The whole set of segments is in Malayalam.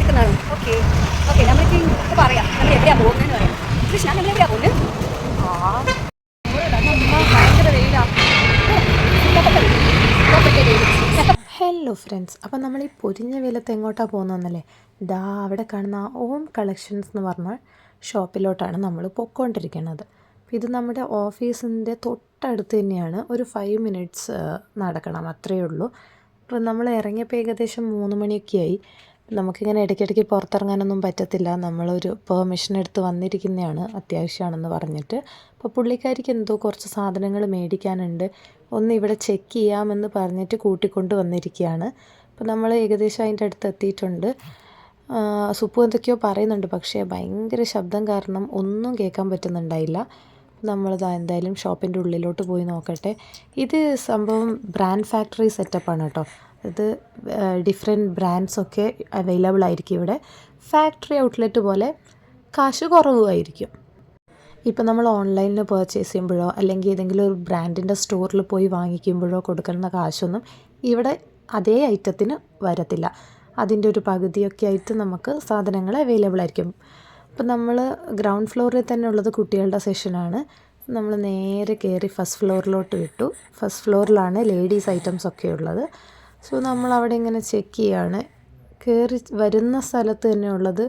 എടുക്കുന്നതാണോ? ഓക്കെ ഓക്കെ, നമ്മൾക്ക് ഇപ്പോൾ പറയാം നമ്മൾ എവിടെയാണ് പോകുന്നതെന്ന് പറയാം. കൃഷ്ണ നമ്മൾ എവിടെയാണ് പോകുന്നത്? ഭയങ്കര വെയിലാണ്. ഹലോ ഫ്രണ്ട്സ്, അപ്പോൾ നമ്മൾ ഈ പൊരിഞ്ഞ വെയിലത്ത് എങ്ങോട്ടാണ് പോകുന്നതെന്നല്ലേ? ദാ അവിടെ കാണുന്ന ഓം കളക്ഷൻസ് എന്ന് പറഞ്ഞ ഷോപ്പിലോട്ടാണ് നമ്മൾ പൊയ്ക്കൊണ്ടിരിക്കുന്നത്. അപ്പോൾ ഇത് നമ്മുടെ ഓഫീസിൻ്റെ തൊട്ടടുത്ത് തന്നെയാണ്. ഒരു 5 മിനിറ്റ്സ് നടക്കണം, അത്രയേ ഉള്ളൂ. അപ്പോൾ നമ്മൾ ഇറങ്ങിയപ്പോൾ ഏകദേശം 3 മണിയൊക്കെ ആയി. നമുക്കിങ്ങനെ ഇടയ്ക്കിടയ്ക്ക് പുറത്തിറങ്ങാനൊന്നും പറ്റത്തില്ല. നമ്മളൊരു പെർമിഷൻ എടുത്ത് വന്നിരിക്കുന്നതാണ്, അത്യാവശ്യമാണെന്ന് പറഞ്ഞിട്ട്. അപ്പോൾ പുള്ളിക്കാരിക്ക് എന്തോ കുറച്ച് സാധനങ്ങൾ മേടിക്കാനുണ്ട്, ഒന്ന് ഇവിടെ ചെക്ക് ചെയ്യാമെന്ന് പറഞ്ഞിട്ട് കൂട്ടിക്കൊണ്ട് വന്നിരിക്കുകയാണ്. അപ്പോൾ നമ്മൾ ഏകദേശം അതിൻ്റെ അടുത്ത് എത്തിയിട്ടുണ്ട്. സുപ്പു എന്തൊക്കെയോ പറയുന്നുണ്ട്, പക്ഷേ ഭയങ്കര ശബ്ദം കാരണം ഒന്നും കേൾക്കാൻ പറ്റുന്നുണ്ടായില്ല. നമ്മളിതാ എന്തായാലും ഷോപ്പിൻ്റെ ഉള്ളിലോട്ട് പോയി നോക്കട്ടെ. ഇത് സംഭവം ബ്രാൻഡ് ഫാക്ടറി സെറ്റപ്പാണ് കേട്ടോ. ഇത് ഡിഫറെൻറ്റ് ബ്രാൻഡ്സൊക്കെ അവൈലബിൾ ആയിരിക്കും ഇവിടെ. ഫാക്ടറി ഔട്ട്ലെറ്റ് പോലെ കാശ് കുറവുമായിരിക്കും. ഇപ്പം നമ്മൾ ഓൺലൈനിൽ പർച്ചേസ് ചെയ്യുമ്പോഴോ അല്ലെങ്കിൽ ഏതെങ്കിലും ഒരു ബ്രാൻഡിൻ്റെ സ്റ്റോറിൽ പോയി വാങ്ങിക്കുമ്പോഴോ കൊടുക്കുന്ന കാശൊന്നും ഇവിടെ അതേ ഐറ്റത്തിന് വരത്തില്ല. അതിൻ്റെ ഒരു പകുതിയൊക്കെ ആയിട്ട് നമുക്ക് സാധനങ്ങൾ അവൈലബിൾ ആയിരിക്കും. അപ്പം നമ്മൾ ഗ്രൗണ്ട് ഫ്ലോറിൽ തന്നെ ഉള്ളത് കുട്ടികളുടെ സെഷനാണ്. നമ്മൾ നേരെ കയറി ഫസ്റ്റ് ഫ്ലോറിലോട്ട് വിട്ടു. ഫസ്റ്റ് ഫ്ലോറിലാണ് ലേഡീസ് ഐറ്റംസ് ഒക്കെ ഉള്ളത്. സോ നമ്മൾ അവിടെ ഇങ്ങനെ ചെക്ക് ചെയ്യാണ്. കയറി വരുന്ന സ്ഥലത്ത് തന്നെ ഉള്ളത്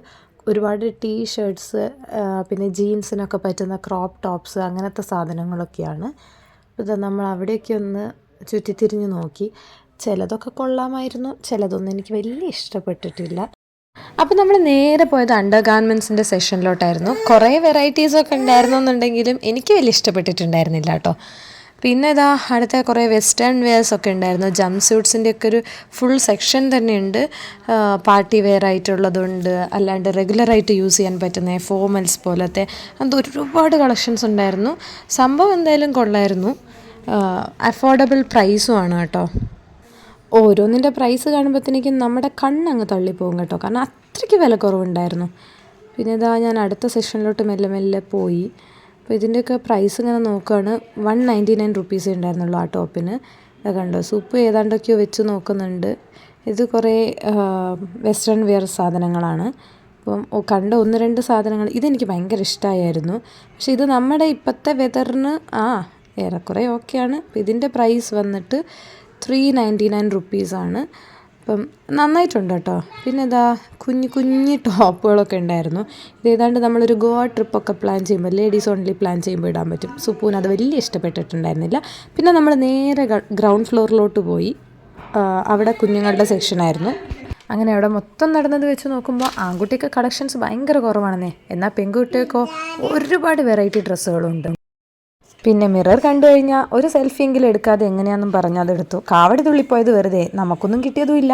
ഒരുപാട് ടീഷർട്ട്സ്, പിന്നെ ജീൻസിനൊക്കെ പറ്റുന്ന ക്രോപ്പ് ടോപ്സ്, അങ്ങനത്തെ സാധനങ്ങളൊക്കെയാണ്. അപ്പോൾ നമ്മൾ അവിടേക്ക് ഒന്ന് ചുറ്റിത്തിരിഞ്ഞ് നോക്കി. ചിലതൊക്കെ കൊള്ളാമായിരുന്നു, ചിലതൊന്നും എനിക്ക് വലിയ ഇഷ്ടപ്പെട്ടിട്ടില്ല. അപ്പോൾ നമ്മൾ നേരെ പോയത് അണ്ടർ ഗാർമെൻറ്റ്സിൻ്റെ സെഷനിലോട്ടായിരുന്നു. കുറേ വെറൈറ്റീസൊക്കെ ഉണ്ടായിരുന്നു എന്നുണ്ടെങ്കിലും എനിക്ക് വലിയ ഇഷ്ടപ്പെട്ടിട്ടുണ്ടായിരുന്നില്ല കേട്ടോ. പിന്നെ ഇതാ അടുത്ത കുറേ വെസ്റ്റേൺ വെയർസൊക്കെ ഉണ്ടായിരുന്നു. ജംപ് സ്യൂട്ട്സിൻ്റെയൊക്കെ ഒരു ഫുൾ സെക്ഷൻ തന്നെയുണ്ട്. പാർട്ടി വെയർ ആയിട്ടുള്ളതുണ്ട്, അല്ലാണ്ട് റെഗുലറായിട്ട് യൂസ് ചെയ്യാൻ പറ്റുന്ന ഫോമൽസ് പോലത്തെ അത് ഒരുപാട് കളക്ഷൻസ് ഉണ്ടായിരുന്നു. സംഭവം എന്തായാലും കൊള്ളായിരുന്നു. അഫോർഡബിൾ പ്രൈസുമാണ് കേട്ടോ. ഓരോന്നിൻ്റെ പ്രൈസ് കാണുമ്പോഴത്തേക്കും നമ്മുടെ കണ്ണങ്ങ് തള്ളിപ്പോകും കേട്ടോ, കാരണം അത്രയ്ക്ക് വില കുറവുണ്ടായിരുന്നു. പിന്നെ ഇതാ ഞാൻ അടുത്ത സെഷനിലോട്ട് മെല്ലെ മെല്ലെ പോയി. അപ്പോൾ ഇതിൻ്റെയൊക്കെ പ്രൈസ് ഇങ്ങനെ നോക്കുകയാണ്. 199 റുപ്പീസേ ഉണ്ടായിരുന്നുള്ളൂ ആ ടോപ്പിന്. അത് കണ്ടോ, സൂപ്പ് ഏതാണ്ടൊക്കെയോ വെച്ച് നോക്കുന്നുണ്ട്. ഇത് കുറേ വെസ്റ്റേൺ വെയർ സാധനങ്ങളാണ്. അപ്പം കണ്ട 1-2 സാധനങ്ങൾ ഇതെനിക്ക് ഭയങ്കര ഇഷ്ടമായിരുന്നു. പക്ഷേ ഇത് നമ്മുടെ ഇപ്പോഴത്തെ വെതറിന് ഏറെക്കുറെ ഓക്കെയാണ്. അപ്പം ഇതിൻ്റെ പ്രൈസ് വന്നിട്ട് 399 റുപ്പീസാണ്. അപ്പം നന്നായിട്ടുണ്ട് കേട്ടോ. പിന്നെ ഇതാ കുഞ്ഞു ടോപ്പുകളൊക്കെ ഉണ്ടായിരുന്നു. ഇതേതാണ്ട് നമ്മളൊരു ഗോവ ട്രിപ്പൊക്കെ പ്ലാൻ ചെയ്യുമ്പോൾ, ലേഡീസ് ഓൺലി പ്ലാൻ ചെയ്യുമ്പോൾ ഇടാൻ പറ്റും. സുപ്പൂന് അത് വലിയ ഇഷ്ടപ്പെട്ടിട്ടുണ്ടായിരുന്നില്ല. പിന്നെ നമ്മൾ നേരെ ഗ്രൗണ്ട് ഫ്ലോറിലോട്ട് പോയി. അവിടെ കുഞ്ഞുങ്ങളുടെ സെക്ഷനായിരുന്നു. അങ്ങനെ അവിടെ മൊത്തം നടന്നത് വെച്ച് നോക്കുമ്പോൾ ആൺകുട്ടിക്ക് കളക്ഷൻസ് ഭയങ്കര കുറവാണെന്നേ. എന്നാൽ പെൺകുട്ടികൾക്കോ ഒരുപാട് വെറൈറ്റി ഡ്രസ്സുകളുണ്ട്. പിന്നെ മിറർ കണ്ടു കഴിഞ്ഞാൽ ഒരു സെൽഫിയെങ്കിലും എടുക്കാതെ എങ്ങനെയാണെന്നും പറഞ്ഞ് അതെടുത്തു. കാവടി തുള്ളിപ്പോയത് വെറുതെ, നമുക്കൊന്നും കിട്ടിയതുമില്ല.